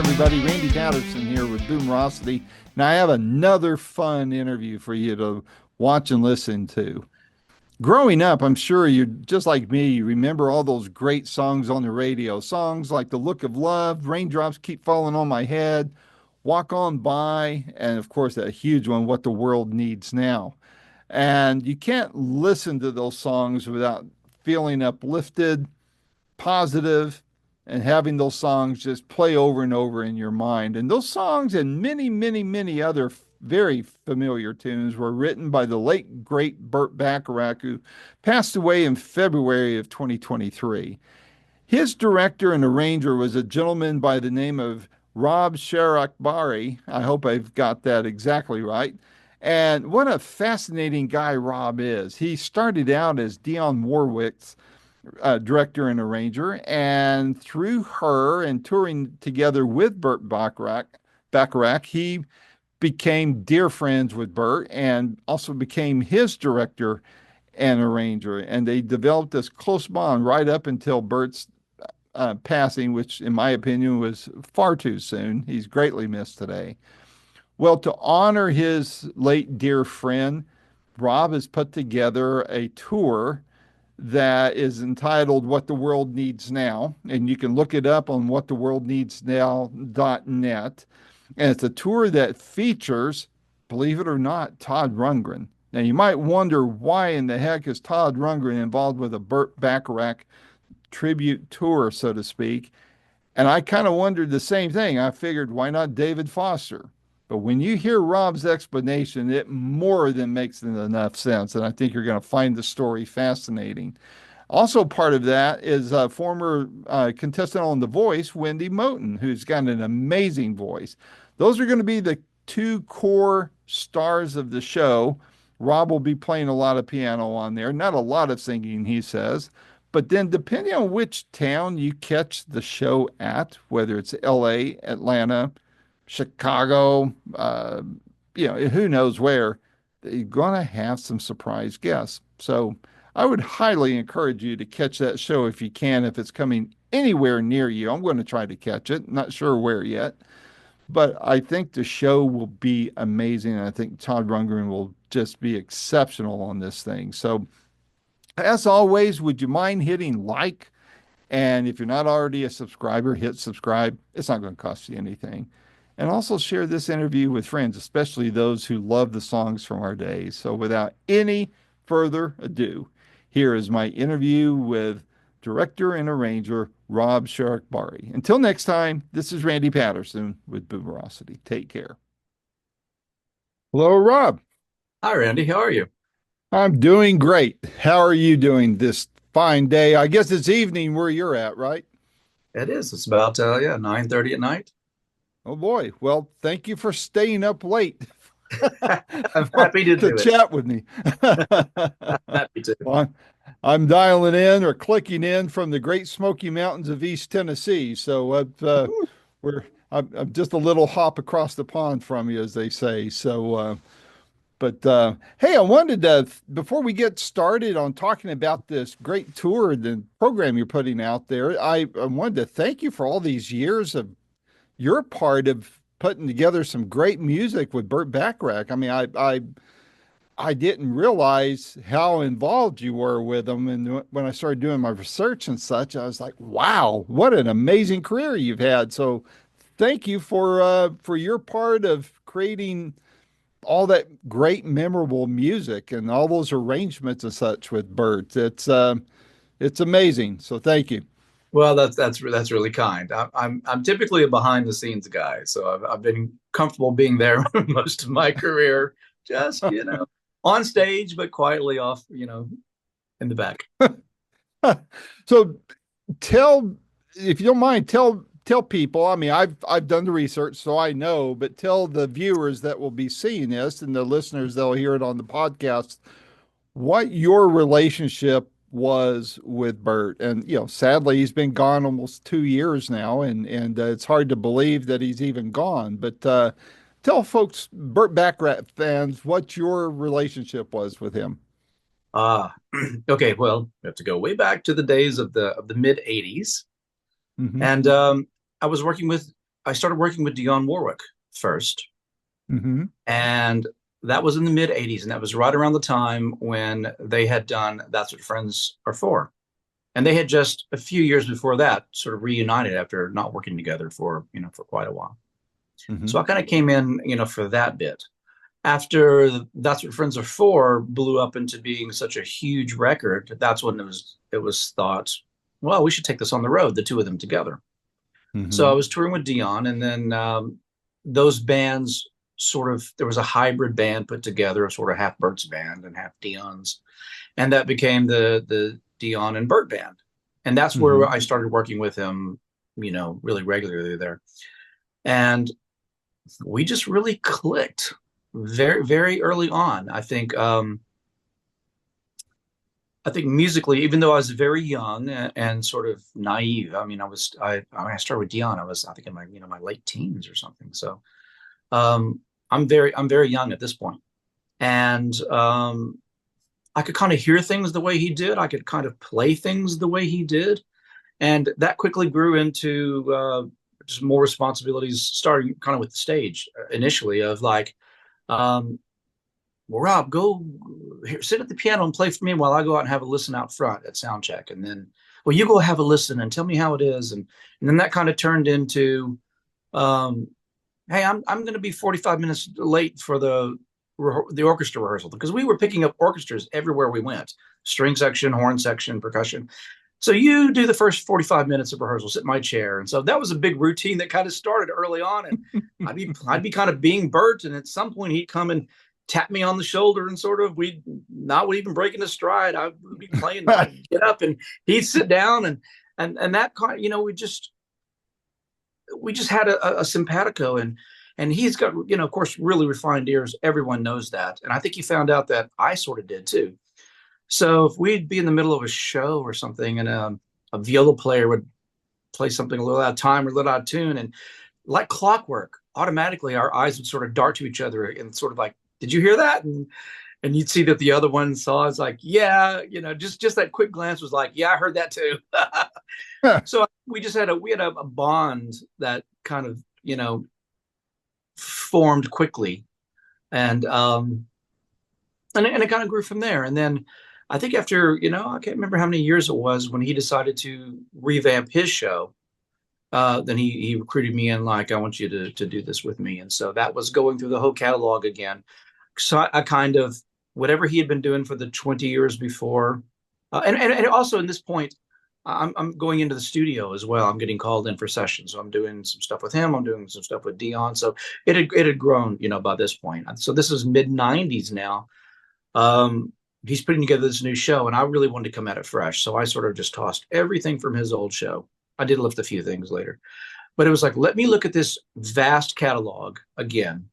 everybody. Randy Patterson here with Boomerosity. Now, I have another fun interview for you to watch and listen to. Growing up, I'm sure you're just like me. You remember all those great songs on the radio. Songs like The Look of Love, Raindrops Keep Falling on My Head, Walk On By, and of course, that huge one, What the World Needs Now. And you can't listen to those songs without feeling uplifted, positive, and having those songs just play over and over in your mind. And those songs and many, many, many other very familiar tunes were written by the late, great Burt Bacharach, who passed away in February of 2023. His director and arranger was a gentleman by the name of Rob Shirakbari. I hope I've got that exactly right. And what a fascinating guy Rob is. He started out as Dionne Warwick's director and arranger, and through her and touring together with Burt Bacharach, he became dear friends with Burt and also became his director and arranger. And they developed this close bond right up until Burt's passing, which, in my opinion, was far too soon. He's greatly missed today. Well, to honor his late dear friend, Rob has put together a tour that is entitled What the World Needs Now. And you can look it up on whattheworldneedsnow.net. And it's a tour that features, believe it or not, Todd Rundgren. Now, you might wonder why in the heck is Todd Rundgren involved with a Burt Bacharach tribute tour, so to speak. And I kind of wondered the same thing. I figured, why not David Foster? But when you hear Rob's explanation, it more than makes enough sense. And I think you're going to find the story fascinating. Also, part of that is former contestant on The Voice, Wendy Moten, who's got an amazing voice. Those are going to be the two core stars of the show. Rob will be playing a lot of piano on there, not a lot of singing, he says. But then, depending on which town you catch the show at, whether it's LA, Atlanta, Chicago, who knows where, you're going to have some surprise guests. So I would highly encourage you to catch that show if you can, if it's coming anywhere near you. I'm going to try to catch it. Not sure where yet, but I think the show will be amazing. And I think Todd Rundgren will just be exceptional on this thing. So as always, would you mind hitting like? And if you're not already a subscriber, hit subscribe. It's not going to cost you anything. And also share this interview with friends, especially those who love the songs from our days. So without any further ado, here is my interview with director and arranger Rob Shirakbari. Until next time, this is Randy Patterson with Boomerosity. Take care. Hello, Rob. Hi, Randy. How are you? I'm doing great. How are you doing this fine day? I guess it's evening where you're at, right? It is. It's about 9:30 at night. Oh boy. Well, thank you for staying up late I'm happy to to do it. chat with me. Happy to. Well, I'm dialing in or clicking in from the Great Smoky Mountains of East Tennessee. So I'm just a little hop across the pond from you, as they say. But hey, I wanted to, before we get started on talking about this great tour and the program you're putting out there, I wanted to thank you for all these years of your part of putting together some great music with Burt Bacharach. I mean, I didn't realize how involved you were with them, and when I started doing my research and such, I was like, wow, what an amazing career you've had. So, thank you for your part of creating all that great, memorable music and all those arrangements and such with Burt. It's amazing. So, thank you. Well, that's really kind. I'm typically a behind the scenes guy, so I've been comfortable being there most of my career, just on stage, but quietly off, in the back. So tell, if you don't mind, tell people. I mean, I've done the research, so I know, but tell the viewers that will be seeing this and the listeners that'll hear it on the podcast what your relationship was with Burt. And sadly, he's been gone almost 2 years now, and it's hard to believe that he's even gone. But tell folks, Burt Bacharach fans, what your relationship was with him. Okay. Well, we have to go way back to the days of the mid '80s, Mm-hmm. and I was working with I started working with Dionne Warwick first, Hmm. and that was in the mid '80s, and that was right around the time when they had done "That's What Friends Are For," and they had just a few years before that sort of reunited after not working together for for quite a while. So Hmm. I kind of came in for that bit. After "That's What Friends Are For" blew up into being such a huge record, that's when it was thought, well, we should take this on the road, the two of them together. So I Hmm. was touring with Dion, and then those bands sort of there was a hybrid band put together, sort of half Burt's band and half Dion's, and that became the Dion and Burt band, and that's where Hmm. I started working with him, really regularly there, and we just really clicked very very early on. I think musically, even though I was very young and sort of naive, I mean, I started with Dion. I think in my late teens or something. So I'm very young at this point, and I could kind of hear things the way he did. I could kind of play things the way he did, and that quickly grew into just more responsibilities, starting kind of with the stage initially of like, um, well, Rob, go here, sit at the piano and play for me while I go out and have a listen out front at sound check. And then, well, you go have a listen and tell me how it is. And then that kind of turned into, um, hey, I'm going to be 45 minutes late for the orchestra rehearsal because we were picking up orchestras everywhere we went, string section, horn section, percussion. So you do the first 45 minutes of rehearsal, sit in my chair. And so that was a big routine that kind of started early on. And I'd be kind of being Bert. And at some point he'd come and tap me on the shoulder and sort of we'd not even break into stride. I would be playing, I'd get up and he'd sit down and that kind of, we just had a simpatico and he's got, of course, really refined ears. Everyone knows that. And I think he found out that I sort of did too. So if we'd be in the middle of a show or something and a viola player would play something a little out of time or a little out of tune, and like clockwork, automatically our eyes would sort of dart to each other and sort of like, did you hear that? And you'd see that the other one saw it's like, yeah, just that quick glance was like, yeah, I heard that too. So we had a bond that kind of, formed quickly. And it kind of grew from there. And then I think after, I can't remember how many years it was when he decided to revamp his show. Then he recruited me in like, I want you to do this with me. And so that was going through the whole catalog again. So I kind of, whatever he had been doing for the 20 years before. And also in this point, I'm going into the studio as well. I'm getting called in for sessions. So I'm doing some stuff with him. I'm doing some stuff with Dion. So it had grown, by this point. So this is mid 90s now. um, he's putting together this new show, and I really wanted to come at it fresh. So I sort of just tossed everything from his old show. I did lift a few things later, but it was like, let me look at this vast catalog again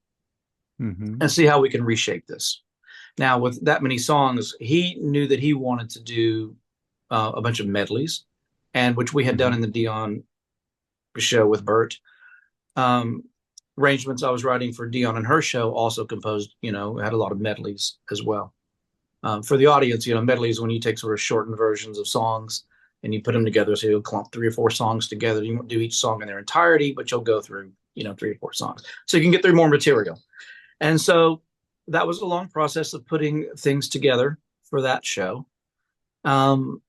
Hmm. and see how we can reshape this. Now, with that many songs, he knew that he wanted to do a bunch of medleys, and which we had done Hmm. in the Dion show with Burt. Um, Arrangements I was writing for Dion and her show also composed, had a lot of medleys as well. For the audience, medley is when you take sort of shortened versions of songs and you put them together. So you'll clump 3 or 4 songs together. You won't do each song in their entirety, but you'll go through, 3 or 4 songs. So you can get through more material. And so that was a long process of putting things together for that show. Um,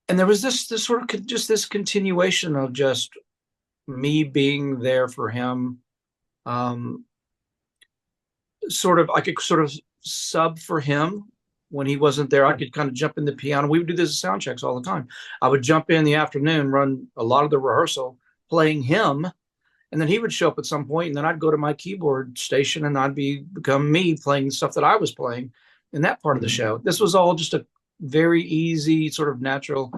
and there was this sort of just this continuation of just me being there for him. Um, I could sort of sub for him when he wasn't there. I could kind of jump in the piano. We would do this at sound checks all the time. I would jump in the afternoon, run a lot of the rehearsal playing him, and then he would show up at some point, and then I'd go to my keyboard station and become me playing stuff that I was playing in that part of the Hmm. show. This was all just a very easy sort of natural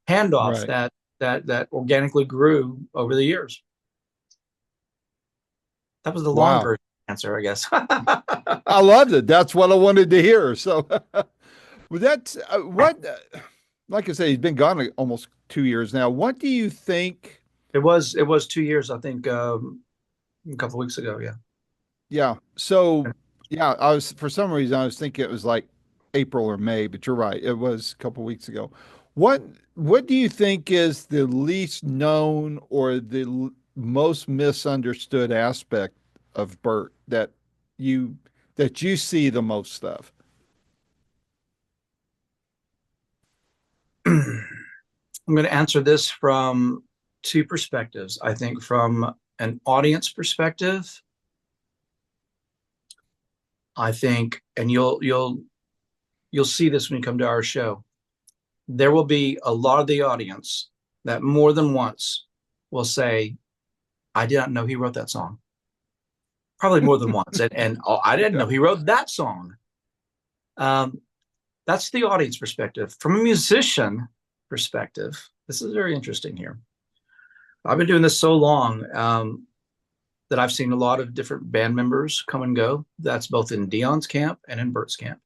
handoff Right. that organically grew over the years. That was the long Wow. version answer, I guess. I loved it. That's what I wanted to hear. So, well, that's what, like I say, he's been gone almost 2 years now. What do you think? It was 2 years, I think, a couple of weeks ago. Yeah. Yeah. So, yeah, for some reason, I was thinking it was like April or May, but you're right. It was a couple weeks ago. What, what do you think is the least known or most misunderstood aspect of Burt you that you see the most of? I'm going to answer this from two perspectives. I think from an audience perspective, I think, and you'll see this when you come to our show. There will be a lot of the audience that more than once will say, "I didn't know he wrote that song." Probably more than once, and oh, I didn't Yeah. know he wrote that song. Um, that's the audience perspective. From a musician perspective, this is very interesting here. I've been doing this so long that I've seen a lot of different band members come and go. That's both in Dion's camp and in Burt's camp.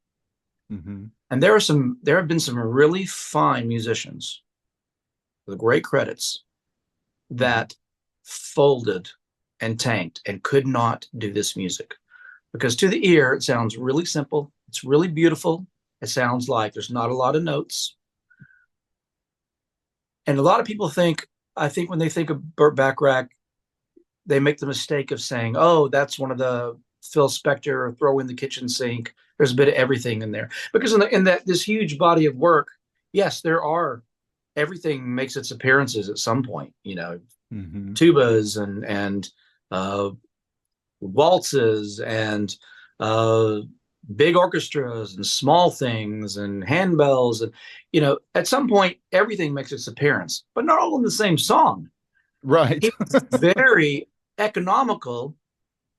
Hmm. And there have been some really fine musicians with great credits Hmm. that folded and tanked and could not do this music because to the ear it sounds really simple. It's really beautiful. It sounds like there's not a lot of notes. And a lot of people think, I think when they think of Burt Bacharach, they make the mistake of saying, "Oh, that's one of the Phil Spector throw in the kitchen sink." There's a bit of everything in there because in that this huge body of work, yes, there are everything makes its appearances at some point. Hmm. Tubas and uh, waltzes and uh, big orchestras and small things and handbells and at some point everything makes its appearance, but not all in the same song. Right. He was very economical.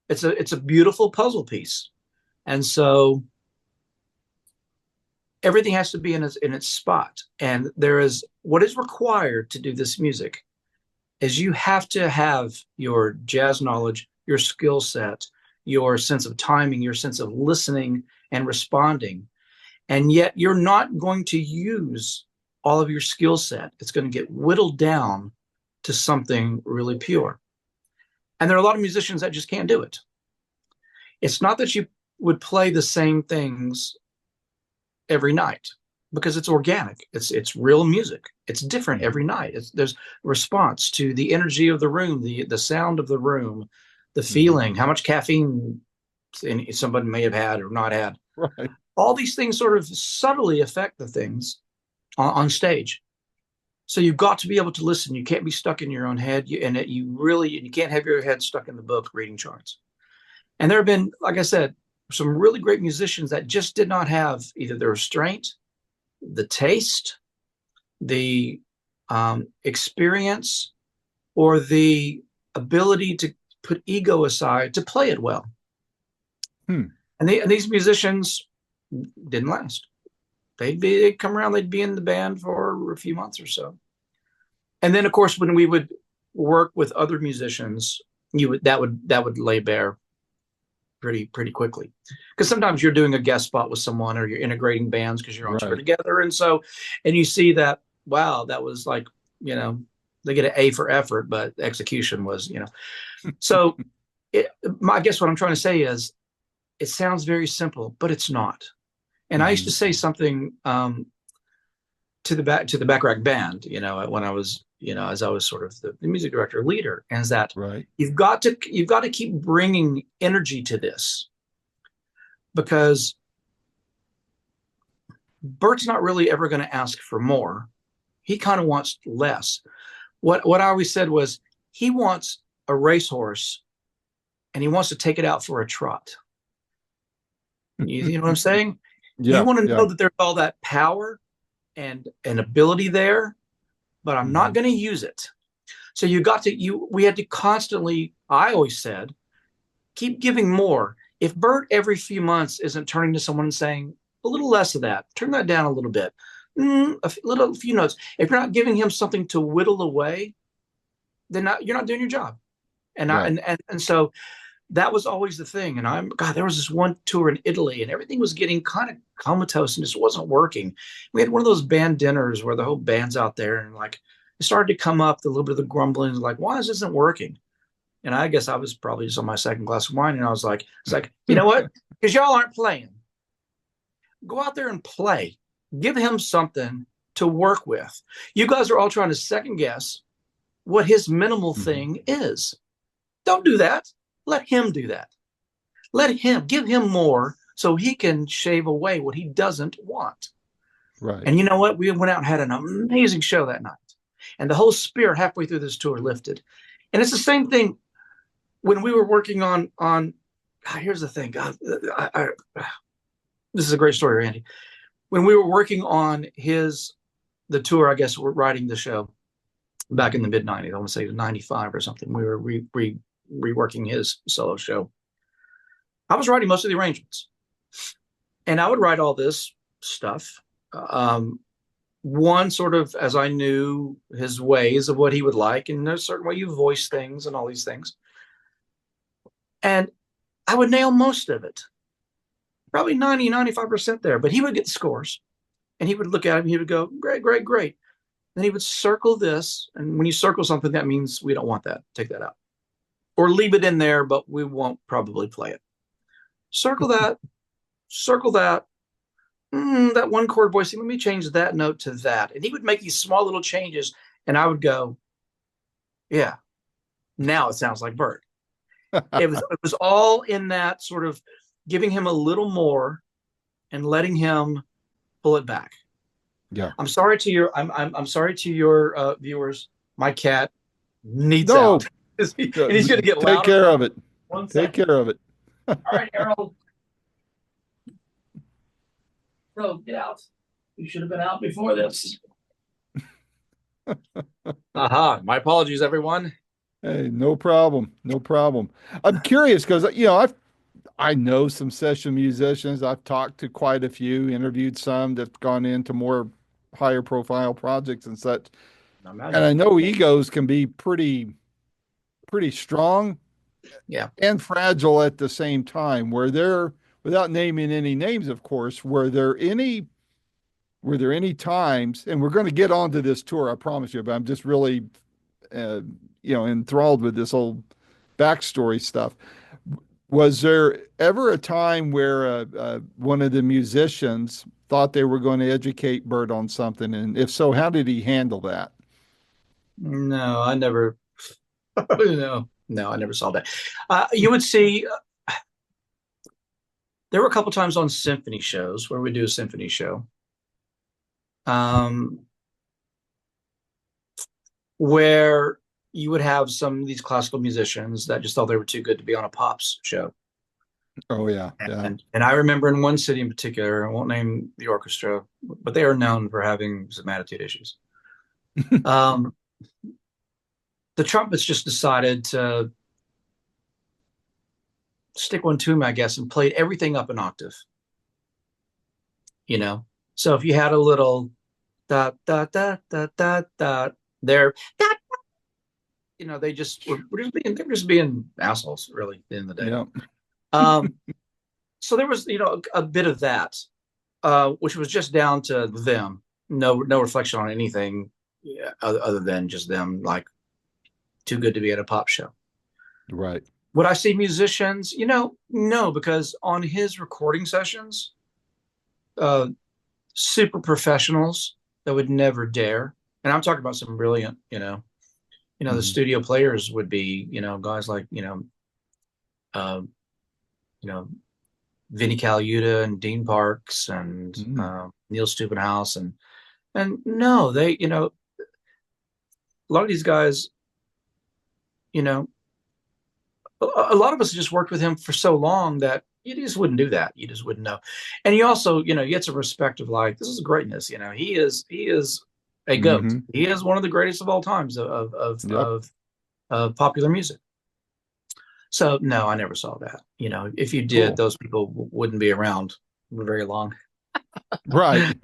It's a beautiful puzzle piece, and so everything has to be in its spot. And there is what is required to do this music is you have to have your jazz knowledge, your skill set, your sense of timing, your sense of listening and responding. And yet you're not going to use all of your skill set. It's going to get whittled down to something really pure. And there are a lot of musicians that just can't do it. It's not that you would play the same things every night because it's organic. It's real music. It's different Hmm. every night. There's response to the energy of the room, the sound of the room, the Hmm. feeling, how much caffeine somebody may have had or not had. Right. All these things sort of subtly affect the things on stage. So you've got to be able to listen. You can't be stuck in your own head, you can't have your head stuck in the book reading charts. And there have been, like I said, some really great musicians that just did not have either the restraint, the taste, the experience, or the ability to put ego aside to play it well. Hmm. And these musicians didn't last. They'd come around, they'd be in the band for a few months or so. And then, of course, when we would work with other musicians, that would lay bare pretty quickly, because sometimes you're doing a guest spot with someone or you're integrating bands because you're on tour Right. together, and you see that, wow, that was like, you know they get an A for effort, but execution was, so I guess what I'm trying to say is it sounds very simple, but it's not. And I used to Hmm. say something to the Backrack band, when I was, as I was sort of the music director leader, and is that Right. you've got to keep bringing energy to this, because Bert's not really ever going to ask for more. He kind of wants less. What I always said was he wants a racehorse and he wants to take it out for a trot. You know what I'm saying? You Yeah. want to Yeah. know that there's all that power and ability there, but I'm not Hmm. going to use it. So we had to constantly, I always said, keep giving more. If Bert every few months isn't turning to someone and saying, a little less of that, turn that down a little bit, a few notes. If you're not giving him something to whittle away, then you're not doing your job. And I Right. and so that was always the thing. And there was this one tour in Italy, and everything was getting kind of comatose and just wasn't working. We had one of those band dinners where the whole band's out there, and like it started to come up, a little bit of the grumbling, like, why is this isn't working? And I guess I was probably just on my second glass of wine, and I was like, it's like, you know what? Because y'all aren't playing. Go out there and play. Give him something to work with. You guys are all trying to second guess what his minimal Mhm. thing is. Don't do that. Let him do that. Let him give him more so he can shave away what he doesn't want. Right. And you know what? We went out and had an amazing show that night. And the whole spirit halfway through this tour lifted. And it's the same thing when we were working on God, here's the thing. God, this is a great story, Randy. When we were working on the tour, I guess we're writing the show back in the mid 90s. I want to say it was 95 or something. We were reworking his solo show. I was writing most of the arrangements, and I would write all this stuff. Um, One sort of as I knew his ways of what he would like, and there's a certain way you voice things and all these things. And I would nail most of it, probably 90, 95% there. But he would get the scores and he would look at it and he would go, great, great, great. Then he would circle this. And when you circle something, that means we don't want that. Take that out. Or leave it in there, but we won't probably play it. Circle that, circle that. That one chord voicing, let me change that note to that. And he would make these small little changes. And I would go, yeah, now it sounds like Burt. It was all in that sort of giving him a little more and letting him pull it back. Yeah. I'm sorry to your viewers. My cat needs out, No, and he's going to get take louder and care of louder. it. One Take second. care of it. All right, Harold. So get out. You should have been out before this. Aha. My apologies, everyone. Hey, no problem. No problem. I'm curious because I know some session musicians. I've talked to quite a few, interviewed some that've gone into more higher profile projects and such. I And imagine. I know egos can be pretty strong Yeah. and fragile at the same time. Without naming any names, of course, were there any times, and we're going to get onto this tour, I promise you, but I'm just really uh, enthralled with this whole backstory stuff. Was there ever a time where one of the musicians thought they were going to educate Bert on something? And if so, how did he handle that? No, I never. No, I never saw that. You would see. There were a couple times on symphony shows where we do a symphony show, um, where you would have some of these classical musicians that just thought they were too good to be on a pops show. Oh yeah, yeah. And I remember in one city in particular, I won't name the orchestra, but they are known for having some attitude issues. Um, the trumpets just decided to stick one to me, I guess, and played everything up an octave. You know, so if you had a little da da da da da da there, da, they were just being assholes, really, at the end of the day. Yeah. Um, so there was, a bit of that, which was just down to them. No reflection on anything, yeah, other than just them, like too good to be at a pop show. Right. Would I see musicians? No, because on his recording sessions, uh, super professionals that would never dare. And I'm talking about some brilliant, the Mhm. studio players would be, guys like, uh, you know, Vinnie Colaiuta and Dean Parks and Mhm. Neil Stuppenhouse and no, they, a lot of these guys, you know, a lot of us just worked with him for so long that you just wouldn't do that. You just wouldn't know. And you also, you get some respect of like, this is greatness. He is a goat. Mhm. He is one of the greatest of all times Yep. of popular music. So no, I never saw that. If you did, Cool. those people wouldn't be around for very long. Right.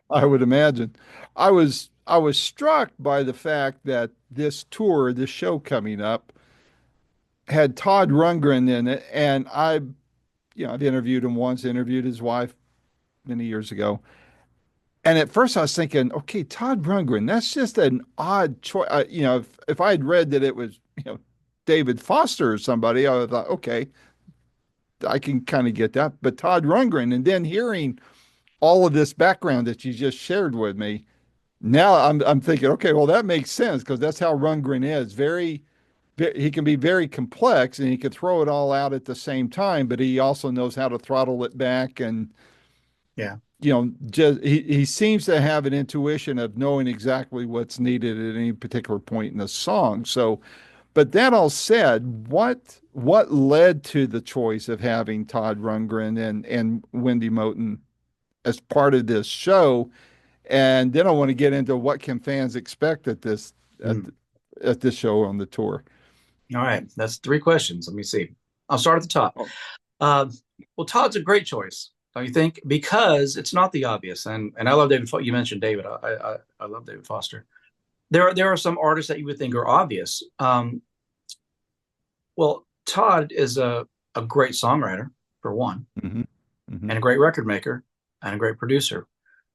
I would imagine. I was struck by the fact that this show coming up, had Todd Rundgren in it, and I've interviewed him once, interviewed his wife many years ago. And at first I was thinking, okay, Todd Rundgren, that's just an odd choice. If I had read that it was, David Foster or somebody, I would have thought, okay, I can kind of get that. But Todd Rundgren, and then hearing all of this background that you just shared with me, Now I'm thinking, okay, well that makes sense because that's how Rundgren is. He can be very complex and he can throw it all out at the same time, but he also knows how to throttle it back and Yeah. just he seems to have an intuition of knowing exactly what's needed at any particular point in the song. So, but that all said, what led to the choice of having Todd Rundgren and Wendy Moten as part of this show? And then I want to get into what can fans expect at at, Mm. at this show on the tour. All right. That's three questions. Let me see. I'll start at the top. Oh, Uh, well, Todd's a great choice, don't you think? Because it's not the obvious, and I love David. You mentioned David. I love David Foster. There are some artists that you would think are obvious. Well, Todd is a great songwriter for one, hmm hmm and a great record maker, and a great producer.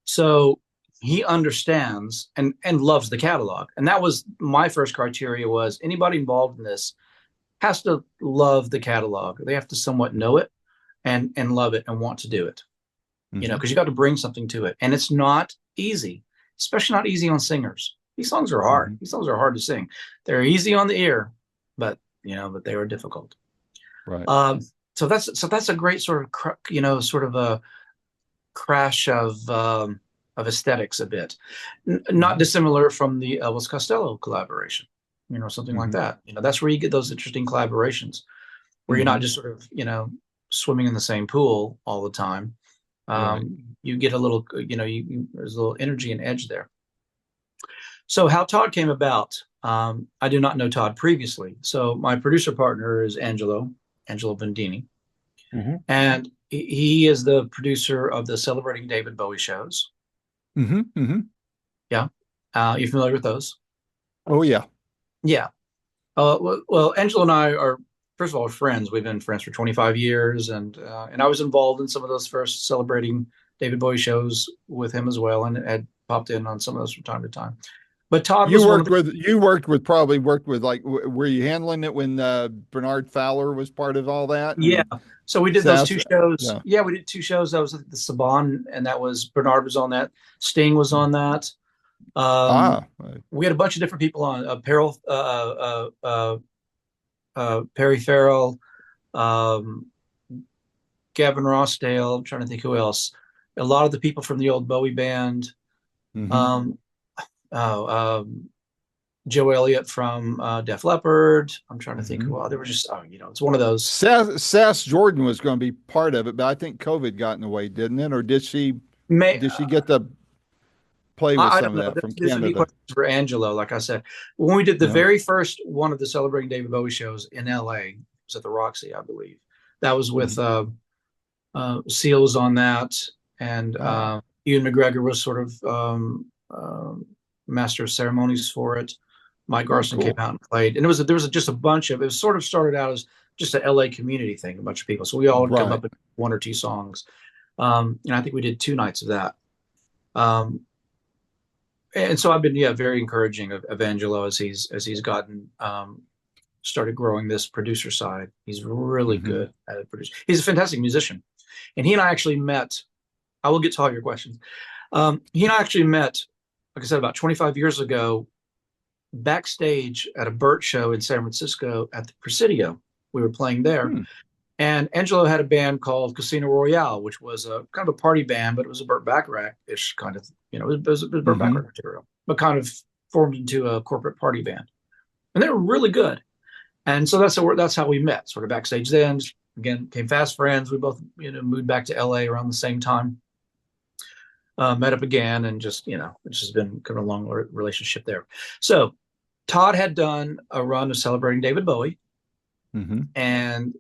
So he understands and loves the catalog, and that was my first criteria. Was anybody involved in this has to love the catalog. They have to somewhat know it and love it and want to do it. hmm Because you got to bring something to it, and it's not easy, especially not easy on singers. These songs are hard. hmm These songs are hard to sing. They're easy on the ear, but but they are difficult. Right. Um, so that's a great sort of sort of a crash of aesthetics a bit, not hmm dissimilar from the Elvis Costello collaboration. Something like hmm that. That's where you get those interesting collaborations where you're not hmm just sort of swimming in the same pool all the time. Right. You get a little there's a little energy and edge there. So how Todd came about, I do not know Todd previously. So my producer partner is Angelo Bendini, hmm and he is the producer of the Celebrating David Bowie shows. hmm Yeah, you familiar with those? Oh yeah. Yeah. Well, Angelo and I are first of all friends. We've been friends for 25 years, and I was involved in some of those first Celebrating David Bowie shows with him as well, and had popped in on some of those from time to time. But Todd was one of the Probably worked with like were you handling it when Bernard Fowler was part of all that yeah. and So we did those Sass? two shows. Yeah. Yeah, we did two shows. That was the Saban, and that was Bernard was on that. Sting was on that. Um, Ah. we had a bunch of different people on. Perry Farrell, um, Gavin Rossdale. I'm trying to think who else. A lot of the people from the old Bowie band. hmm Um, oh, Joe Elliott from Def Leppard. I'm trying to think hmm who else. They were just, it's one of those. Sass Jordan was going to be part of it, but I think COVID got in the way, didn't it? Or May did she get to play with I some don't of know. that from This would be Canada? questions for Angelo. Like I said, when we did the Yeah. very first one of the Celebrating David Bowie shows in LA, it was at the Roxy, I believe. That was with hmm Seal was on that, and Ah, Ian McGregor was sort of master of ceremonies for it. Mike oh, Garson came cool. out and played, and there was just a bunch of it was sort of started out as just a LA community thing, a bunch of people. So we all would come Right. up with one or two songs, and I think we did 2 nights of that. Um, and so I've been very encouraging of Angelo as he's gotten started growing this producer side. He's really hmm good at it. He's a fantastic musician, and he and I actually met. I will get to all your questions. He and I actually met, like I said, about 25 years ago, backstage at a Burt show in San Francisco at the Presidio. We were playing there, Hmm. and Angelo had a band called Casino Royale, which was a kind of a party band, but it was a Burt Bacharach-ish kind of, it was Burt hmm Bacharach material, but kind of formed into a corporate party band. And they were really good. And so that's how we met, sort of backstage then. Again, became fast friends. We both, moved back to LA around the same time, met up again, and just, it's just been kind of a long relationship there. So Todd had done a run of Celebrating David Bowie, hmm and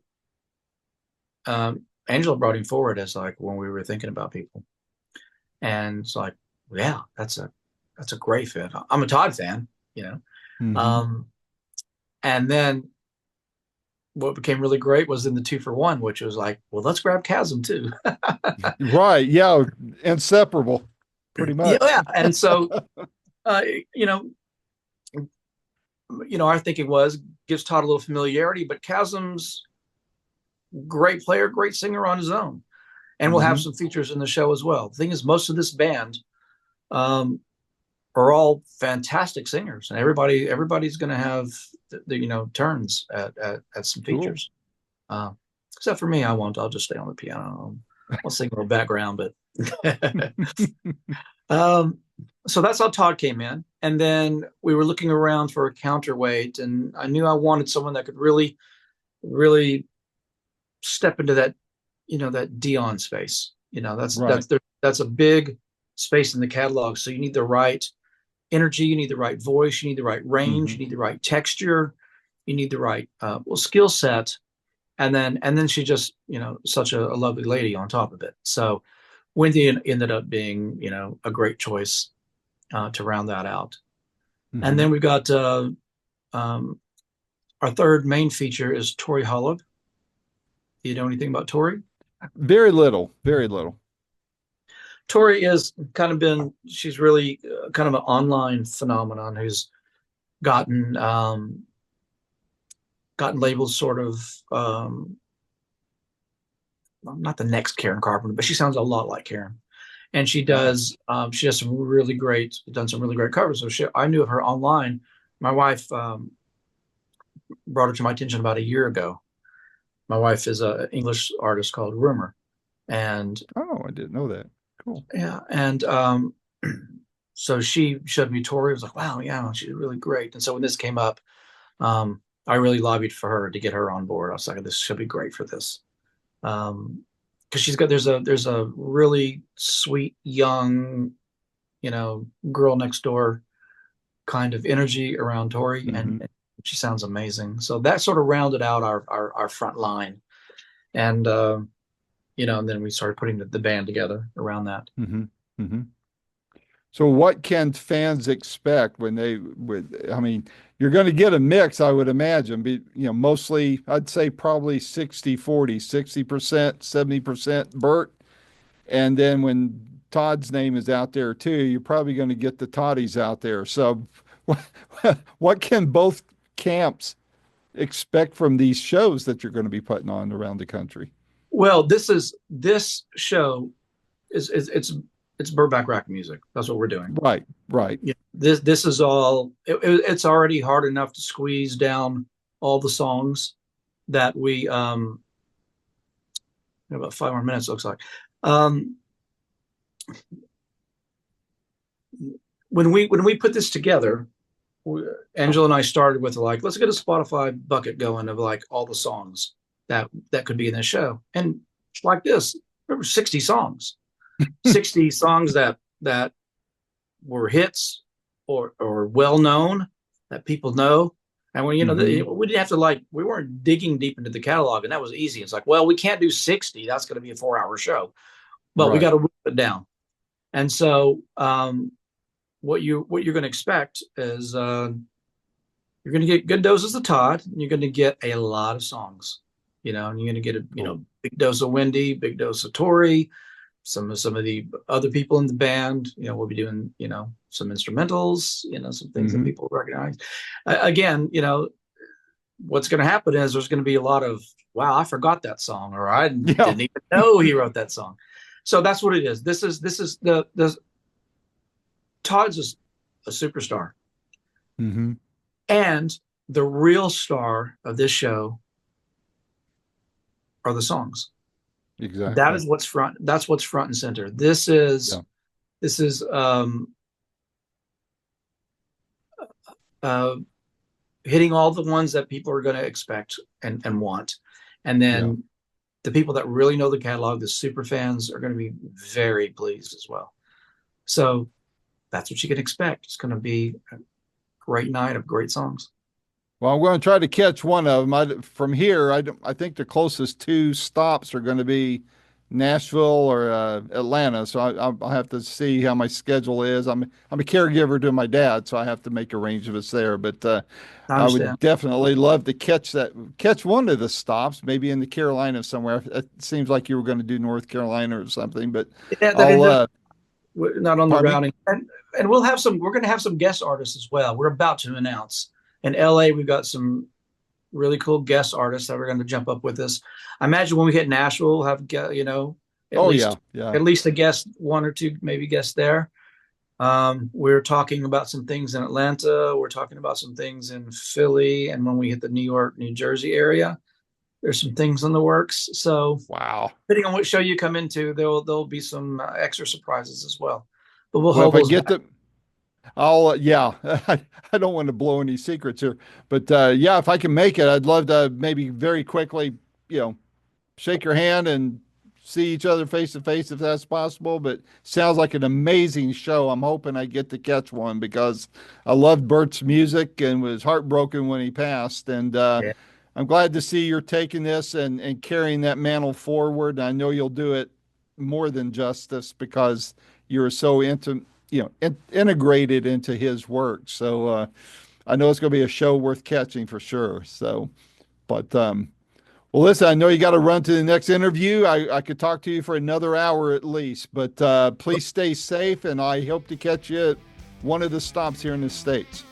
Angela brought him forward as like when we were thinking about people, and it's like, yeah, that's a great fit. I'm a Todd fan, you know. hmm Um, and then what became really great was in the 2 for 1, which was like, well, let's grab Chasm too. Right. Yeah. Inseparable, pretty much. Yeah, and so uh, you know, our thinking was gives Todd a little familiarity, but Chasm's great player, great singer on his own, and we'll have hmm some features in the show as well. The thing is, most of this band, um, are all fantastic singers, and everybody's going to have the turns at some Cool. features. Uh, Except for me, I won't. I'll just stay on the piano. I'll sing in the background, but um, so that's how Todd came in, and then we were looking around for a counterweight, and I knew I wanted someone that could really step into that Dion space. Right. That's a big space in the catalog. So you need the right energy, you need the right voice, you need the right range, Hmm. you need the right texture, you need the right skill set, and then she just such a lovely lady on top of it. So Wendy ended up being a great choice to round that out. And Hmm. then we've got um, our third main feature is Tori Holub. Do you know anything about Tori? Very little. Very little. Tori is she's really kind of an online phenomenon who's gotten gotten labeled sort of not the next Karen Carpenter, but she sounds a lot like Karen. And Wow. she does done some really great covers. So I knew of her online. My wife brought her to my attention about a year ago. My wife is an English artist called Rumor, and Oh, I didn't know that. Cool. yeah, and so she showed me Tori. I was like, wow, yeah, she's really great. And so when this came up, I really lobbied for her to get her on board. I was like, this should be great for this. Because there's a really sweet young, girl next door kind of energy around Tori, Hmm. and she sounds amazing. So that sort of rounded out our front line, and and then we started putting the band together around that. Hmm. Hmm. So what can fans expect when they would, I mean, you're going to get a mix, I would imagine, mostly, I'd say probably 60-40, 60%, 70% Burt. And then when Todd's name is out there too, you're probably going to get the Toddies out there. So what, what can both camps expect from these shows that you're going to be putting on around the country? Well, this show is it's Burt Bacharach music. That's what we're doing. Right, right. Yeah, this is all. It's already hard enough to squeeze down all the songs that we about 5 more minutes looks like. Um, when we put this together, Angela and I started with like, let's get a Spotify bucket going of like all the songs that could be in this show, and like this, there were 60 songs, 60 songs that were hits or well known that people know. And when Hmm. we didn't have to we weren't digging deep into the catalog, and that was easy. It's like, well, we can't do 60. That's going to be a 4 hour show, but we got Right. to whip it down. And so what you're going to expect is you're going to get good doses of Todd, and you're going to get a lot of songs, and you're going to get a Cool. big dose of Wendy, big dose of Tori, some of the other people in the band. We'll be doing some instrumentals, some things that Hmm. people recognize. Again, what's going to happen is there's going to be a lot of wow, I forgot that song, or I Yeah. didn't even know he wrote that song. So that's what it is. This is the Todd's a superstar, Hmm. and the real star of this show are the songs. That Exactly. is what's front. That's what's front and center. This is uh, hitting all the ones that people are going to expect and want, and Yeah. then the people that really know the catalog, the super fans, are going to be very pleased as well. So that's what you can expect. It's going to be a great night of great songs. Well, I'm going to try to catch one of them. From here, I think the closest two stops are going to be Nashville or Atlanta. So I'll have to see how my schedule is. I'm a caregiver to my dad, so I have to make arrangements there. But I I would understand. definitely love to catch one of the stops, maybe in the Carolinas somewhere. It seems like you were going to do North Carolina or something, but Yeah, I'll we're not on the pardon me. routing, and we'll have some. We're going to have some guest artists as well. We're about to announce in LA. We've got some really cool guest artists that are going to jump up with us. I imagine when we hit Nashville, we'll have at Oh yeah, least yeah. at least a guest, one or two maybe guests there. We're talking about some things in Atlanta. We're talking about some things in Philly. And when we hit the New York, New Jersey area, there's some things in the works. So Wow. depending on what show you come into, there'll be some extra surprises as well. But we'll Well, hold if I those get back. the, yeah, I don't want to blow any secrets here, but yeah, if I can make it, I'd love to maybe very quickly, you know, shake your hand and see each other face to face if that's possible. But sounds like an amazing show. I'm hoping I get to catch one because I loved Bert's music and was heartbroken when he passed. And Yeah. I'm glad to see you're taking this and carrying that mantle forward. I know you'll do it more than justice because you're so integrated into his work. So I know it's going to be a show worth catching for sure. So, but well, listen, I know you got to run to the next interview. I could talk to you for another hour at least, but please stay safe, and I hope to catch you at one of the stops here in the States.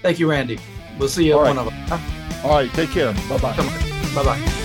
Thank you, Randy. We'll see you All at right. one of them. All right. Take care. Bye bye. Bye bye.